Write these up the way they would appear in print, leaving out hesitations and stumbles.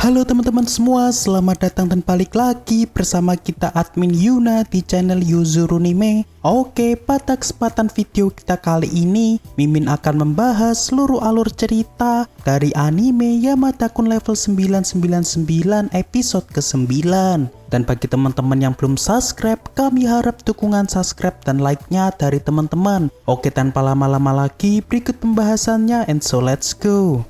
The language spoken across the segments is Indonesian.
Halo teman-teman semua, selamat datang dan balik lagi bersama kita admin Yuna di channel Yuzurunime. Oke, pada kesempatan video kita kali ini, Mimin akan membahas seluruh alur cerita dari anime Yamada-kun level 999 episode ke-9. Dan bagi teman-teman yang belum subscribe, kami harap dukungan subscribe dan like-nya dari teman-teman. Oke, tanpa lama-lama lagi, berikut pembahasannya, and so let's go.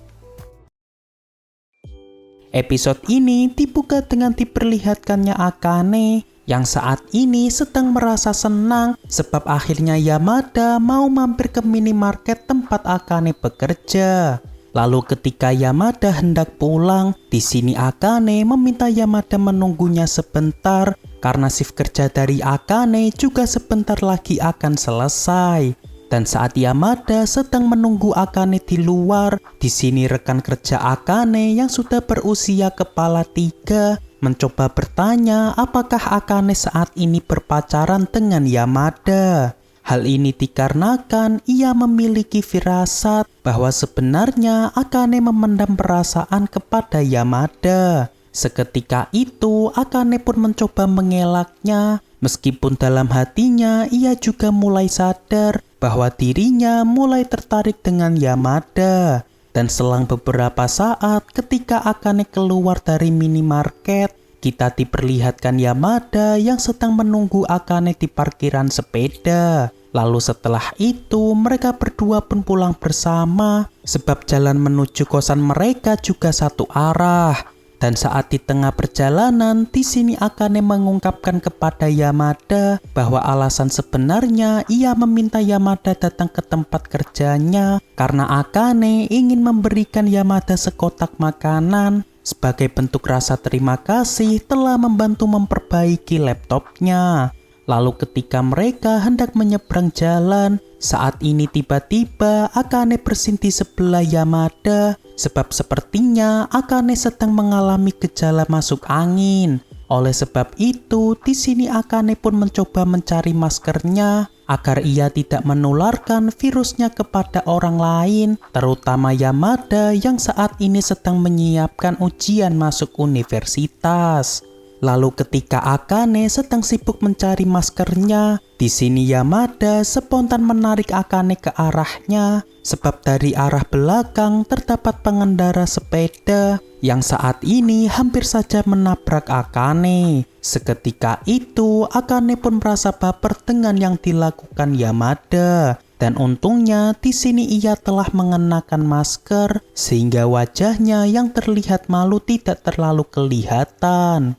Episode ini dibuka dengan diperlihatkannya Akane yang saat ini sedang merasa senang sebab akhirnya Yamada mau mampir ke minimarket tempat Akane bekerja. Lalu ketika Yamada hendak pulang, di sini Akane meminta Yamada menunggunya sebentar karena shift kerja dari Akane juga sebentar lagi akan selesai. Dan saat Yamada sedang menunggu Akane di luar, di sini rekan kerja Akane yang sudah berusia kepala 3 mencoba bertanya apakah Akane saat ini berpacaran dengan Yamada. Hal ini dikarenakan ia memiliki firasat bahwa sebenarnya Akane memendam perasaan kepada Yamada. Seketika itu Akane pun mencoba mengelaknya, meskipun dalam hatinya ia juga mulai sadar bahwa dirinya mulai tertarik dengan Yamada. Dan selang beberapa saat ketika Akane keluar dari minimarket, kita diperlihatkan Yamada yang sedang menunggu Akane di parkiran sepeda. Lalu setelah itu mereka berdua pun pulang bersama sebab jalan menuju kosan mereka juga satu arah. Dan saat di tengah perjalanan, di sini Akane mengungkapkan kepada Yamada bahwa alasan sebenarnya ia meminta Yamada datang ke tempat kerjanya karena Akane ingin memberikan Yamada sekotak makanan sebagai bentuk rasa terima kasih telah membantu memperbaiki laptopnya. Lalu ketika mereka hendak menyeberang jalan, saat ini tiba-tiba Akane bersin di sebelah Yamada sebab sepertinya Akane sedang mengalami gejala masuk angin. Oleh sebab itu, di sini Akane pun mencoba mencari maskernya agar ia tidak menularkan virusnya kepada orang lain, terutama Yamada yang saat ini sedang menyiapkan ujian masuk universitas. Lalu ketika Akane sedang sibuk mencari maskernya, di sini Yamada spontan menarik Akane ke arahnya sebab dari arah belakang terdapat pengendara sepeda yang saat ini hampir saja menabrak Akane. Seketika itu Akane pun merasa baper dengan yang dilakukan Yamada. Dan untungnya di sini ia telah mengenakan masker sehingga wajahnya yang terlihat malu tidak terlalu kelihatan.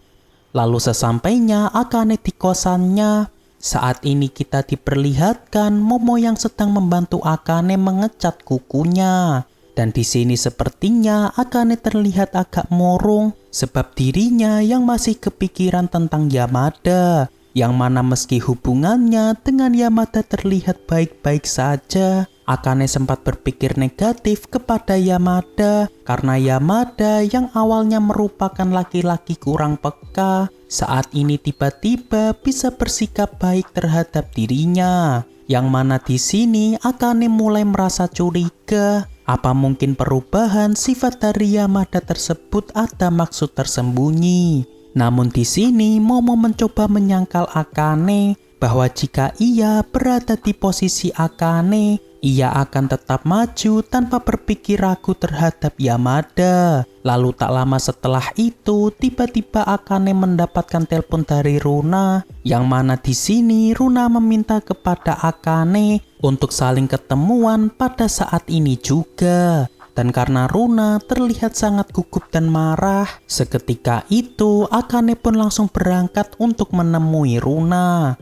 Lalu sesampainya Akane di kosannya, saat ini kita diperlihatkan Momo yang sedang membantu Akane mengecat kukunya. Dan di sini sepertinya Akane terlihat agak murung sebab dirinya yang masih kepikiran tentang Yamada, yang mana meski hubungannya dengan Yamada terlihat baik-baik saja, Akane sempat berpikir negatif kepada Yamada karena Yamada yang awalnya merupakan laki-laki kurang peka, saat ini tiba-tiba bisa bersikap baik terhadap dirinya. Yang mana di sini Akane mulai merasa curiga, apa mungkin perubahan sifat dari Yamada tersebut ada maksud tersembunyi. Namun di sini Momo mencoba menyangkal Akane bahwa jika ia berada di posisi Akane, ia akan tetap maju tanpa berpikir ragu terhadap Yamada. Lalu tak lama setelah itu, tiba-tiba Akane mendapatkan telepon dari Runa, yang mana di sini Runa meminta kepada Akane untuk saling ketemuan pada saat ini juga. Dan karena Runa terlihat sangat gugup dan marah, seketika itu Akane pun langsung berangkat untuk menemui Runa.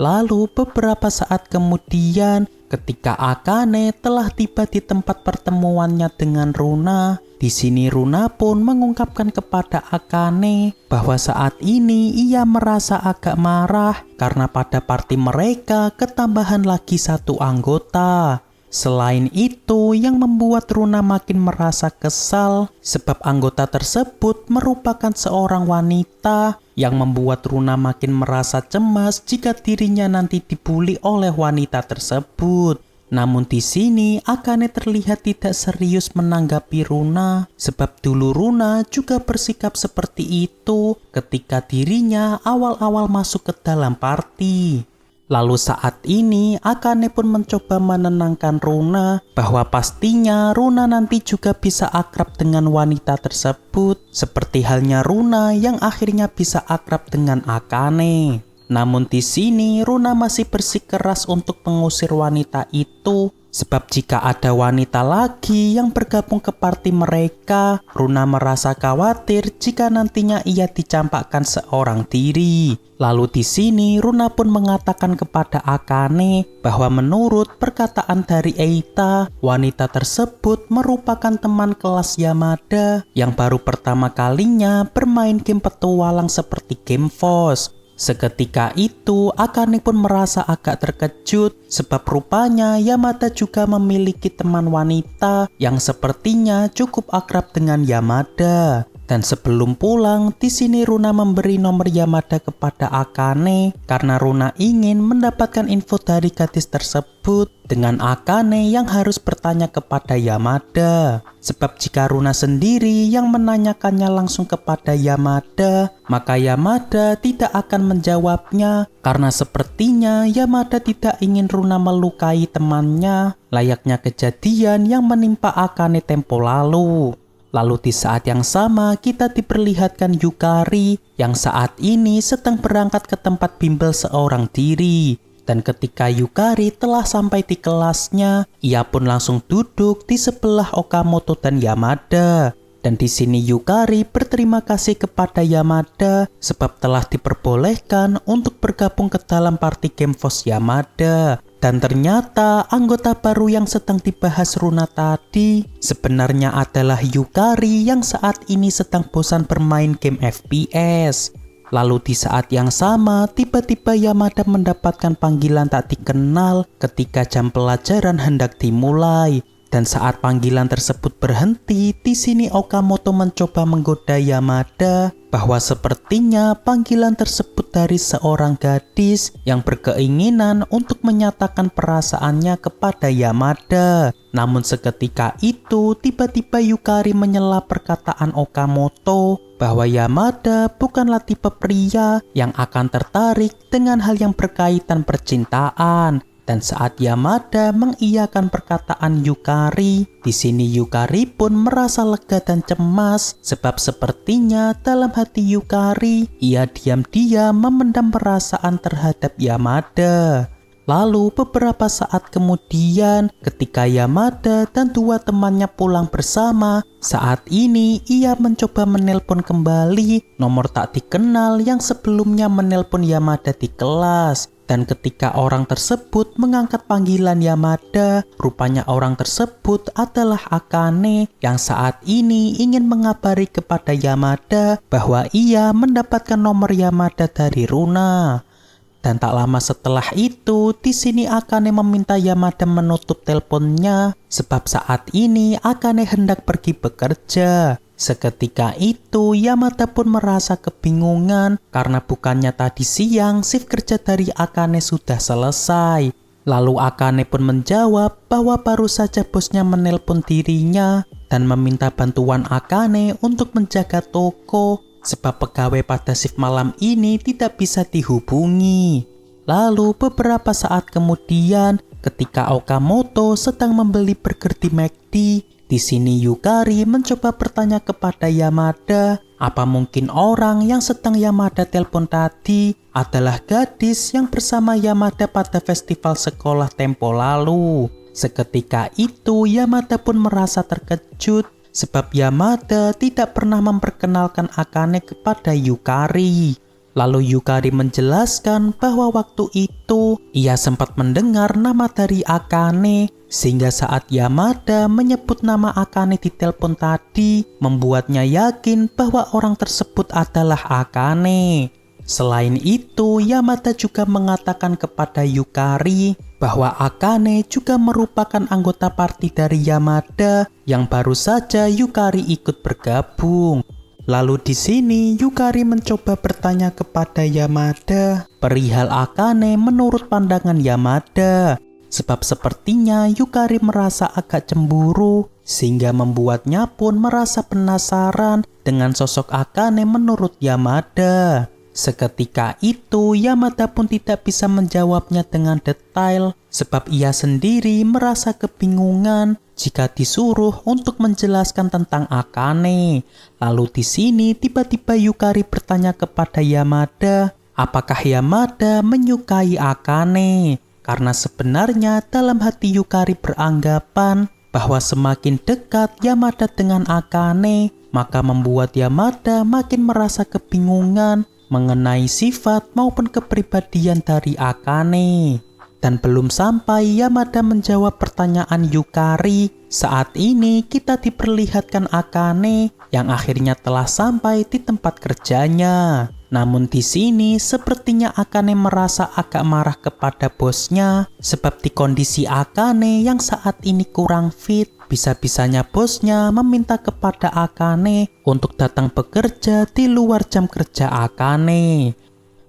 Lalu beberapa saat kemudian, ketika Akane telah tiba di tempat pertemuannya dengan Runa, di sini Runa pun mengungkapkan kepada Akane bahwa saat ini ia merasa agak marah karena pada party mereka ketambahan lagi satu anggota. Selain itu, yang membuat Runa makin merasa kesal sebab anggota tersebut merupakan seorang wanita, yang membuat Runa makin merasa cemas jika dirinya nanti dibully oleh wanita tersebut. Namun di sini Akane terlihat tidak serius menanggapi Runa, sebab dulu Runa juga bersikap seperti itu ketika dirinya awal-awal masuk ke dalam party. Lalu saat ini Akane pun mencoba menenangkan Runa bahwa pastinya Runa nanti juga bisa akrab dengan wanita tersebut, seperti halnya Runa yang akhirnya bisa akrab dengan Akane. Namun di sini Runa masih bersikeras untuk mengusir wanita itu, sebab jika ada wanita lagi yang bergabung ke party mereka, Runa merasa khawatir jika nantinya ia dicampakkan seorang diri. Lalu di sini Runa pun mengatakan kepada Akane bahwa menurut perkataan dari Eita, wanita tersebut merupakan teman kelas Yamada yang baru pertama kalinya bermain game petualang seperti game FOS. Seketika itu Akane pun merasa agak terkejut sebab rupanya Yamada juga memiliki teman wanita yang sepertinya cukup akrab dengan Yamada. Dan sebelum pulang, di sini Runa memberi nomor Yamada kepada Akane karena Runa ingin mendapatkan info dari gadis tersebut dengan Akane yang harus bertanya kepada Yamada. Sebab jika Runa sendiri yang menanyakannya langsung kepada Yamada, maka Yamada tidak akan menjawabnya karena sepertinya Yamada tidak ingin Runa melukai temannya, layaknya kejadian yang menimpa Akane tempo lalu. Lalu di saat yang sama kita diperlihatkan Yukari yang saat ini sedang berangkat ke tempat bimbel seorang diri. Dan ketika Yukari telah sampai di kelasnya, ia pun langsung duduk di sebelah Okamoto dan Yamada. Dan di sini Yukari berterima kasih kepada Yamada sebab telah diperbolehkan untuk bergabung ke dalam party game FOS Yamada. Dan ternyata anggota baru yang sedang dibahas Runa tadi sebenarnya adalah Yukari yang saat ini sedang bosan bermain game FPS. Lalu di saat yang sama tiba-tiba Yamada mendapatkan panggilan tak dikenal ketika jam pelajaran hendak dimulai. Dan saat panggilan tersebut berhenti, di sini Okamoto mencoba menggoda Yamada bahwa sepertinya panggilan tersebut dari seorang gadis yang berkeinginan untuk menyatakan perasaannya kepada Yamada. Namun seketika itu tiba-tiba Yukari menyela perkataan Okamoto bahwa Yamada bukanlah tipe pria yang akan tertarik dengan hal yang berkaitan percintaan. Dan saat Yamada mengiyakan perkataan Yukari, di sini Yukari pun merasa lega dan cemas sebab sepertinya dalam hati Yukari ia diam-diam memendam perasaan terhadap Yamada. Lalu beberapa saat kemudian ketika Yamada dan dua temannya pulang bersama, saat ini ia mencoba menelpon kembali nomor tak dikenal yang sebelumnya menelpon Yamada di kelas. Dan ketika orang tersebut mengangkat panggilan Yamada, rupanya orang tersebut adalah Akane yang saat ini ingin mengabari kepada Yamada bahwa ia mendapatkan nomor Yamada dari Runa. Dan tak lama setelah itu, di sini Akane meminta Yamada menutup teleponnya sebab saat ini Akane hendak pergi bekerja. Seketika itu Yamada pun merasa kebingungan karena bukannya tadi siang shift kerja dari Akane sudah selesai. Lalu Akane pun menjawab bahwa baru saja bosnya menelpon dirinya dan meminta bantuan Akane untuk menjaga toko sebab pegawai pada shift malam ini tidak bisa dihubungi. Lalu beberapa saat kemudian ketika Okamoto sedang membeli burger di McD, di sini Yukari mencoba bertanya kepada Yamada, apa mungkin orang yang sedang Yamada telepon tadi adalah gadis yang bersama Yamada pada festival sekolah tempo lalu. Seketika itu Yamada pun merasa terkejut sebab Yamada tidak pernah memperkenalkan Akane kepada Yukari. Lalu Yukari menjelaskan bahwa waktu itu ia sempat mendengar nama dari Akane, sehingga saat Yamada menyebut nama Akane di telepon tadi membuatnya yakin bahwa orang tersebut adalah Akane. Selain itu, Yamada juga mengatakan kepada Yukari bahwa Akane juga merupakan anggota party dari Yamada yang baru saja Yukari ikut bergabung. Lalu di sini Yukari mencoba bertanya kepada Yamada perihal Akane menurut pandangan Yamada. sebab sepertinya Yukari merasa agak cemburu, sehingga membuatnya pun merasa penasaran dengan sosok Akane menurut Yamada. Seketika itu, Yamada pun tidak bisa menjawabnya dengan detail, sebab ia sendiri merasa kebingungan jika disuruh untuk menjelaskan tentang Akane. Lalu di sini tiba-tiba Yukari bertanya kepada Yamada, apakah Yamada menyukai Akane? Karena sebenarnya dalam hati Yukari beranggapan bahwa semakin dekat Yamada dengan Akane, maka membuat Yamada makin merasa kebingungan mengenai sifat maupun kepribadian dari Akane. Dan belum sampai Yamada menjawab pertanyaan Yukari, saat ini kita diperlihatkan Akane yang akhirnya telah sampai di tempat kerjanya. Namun di sini sepertinya Akane merasa agak marah kepada bosnya, sebab di kondisi Akane yang saat ini kurang fit, bisa-bisanya bosnya meminta kepada Akane untuk datang bekerja di luar jam kerja Akane.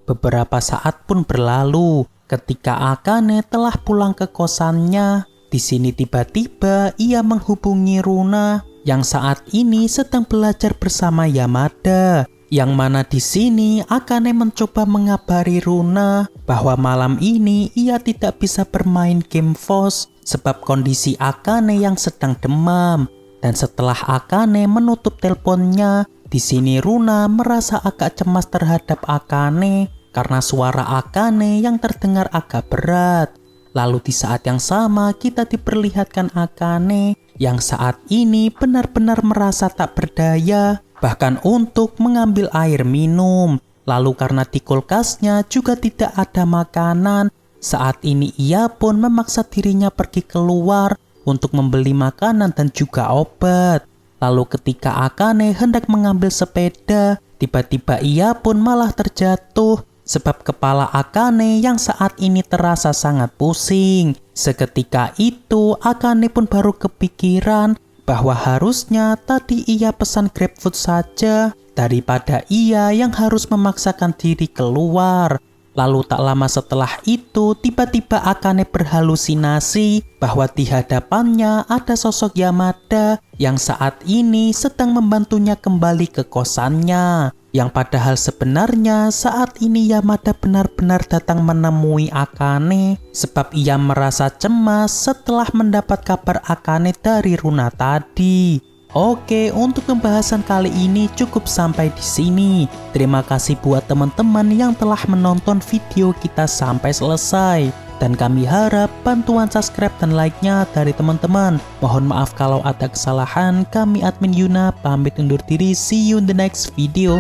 Beberapa saat pun berlalu ketika Akane telah pulang ke kosannya. Di sini tiba-tiba ia menghubungi Runa yang saat ini sedang belajar bersama Yamada. Yang mana di sini Akane mencoba mengabari Runa bahwa malam ini ia tidak bisa bermain game Force sebab kondisi Akane yang sedang demam. Dan setelah Akane menutup teleponnya, di sini Runa merasa agak cemas terhadap Akane karena suara Akane yang terdengar agak berat. Lalu di saat yang sama kita diperlihatkan Akane yang saat ini benar-benar merasa tak berdaya bahkan untuk mengambil air minum. Lalu karena di kulkasnya juga tidak ada makanan, saat ini ia pun memaksa dirinya pergi keluar untuk membeli makanan dan juga obat. Lalu ketika Akane hendak mengambil sepeda, tiba-tiba ia pun malah terjatuh sebab kepala Akane yang saat ini terasa sangat pusing. Seketika itu Akane pun baru kepikiran bahwa harusnya tadi ia pesan GrabFood saja daripada ia yang harus memaksakan diri keluar. Lalu tak lama setelah itu tiba-tiba Akane berhalusinasi bahwa di hadapannya ada sosok Yamada yang saat ini sedang membantunya kembali ke kosannya. Yang padahal sebenarnya saat ini Yamada benar-benar datang menemui Akane sebab ia merasa cemas setelah mendapat kabar Akane dari Runa tadi. Oke, untuk pembahasan kali ini cukup sampai di sini. Terima kasih buat teman-teman yang telah menonton video kita sampai selesai. Dan kami harap bantuan subscribe dan like-nya dari teman-teman. Mohon maaf kalau ada kesalahan. Kami admin Yuna pamit undur diri. See you in the next video.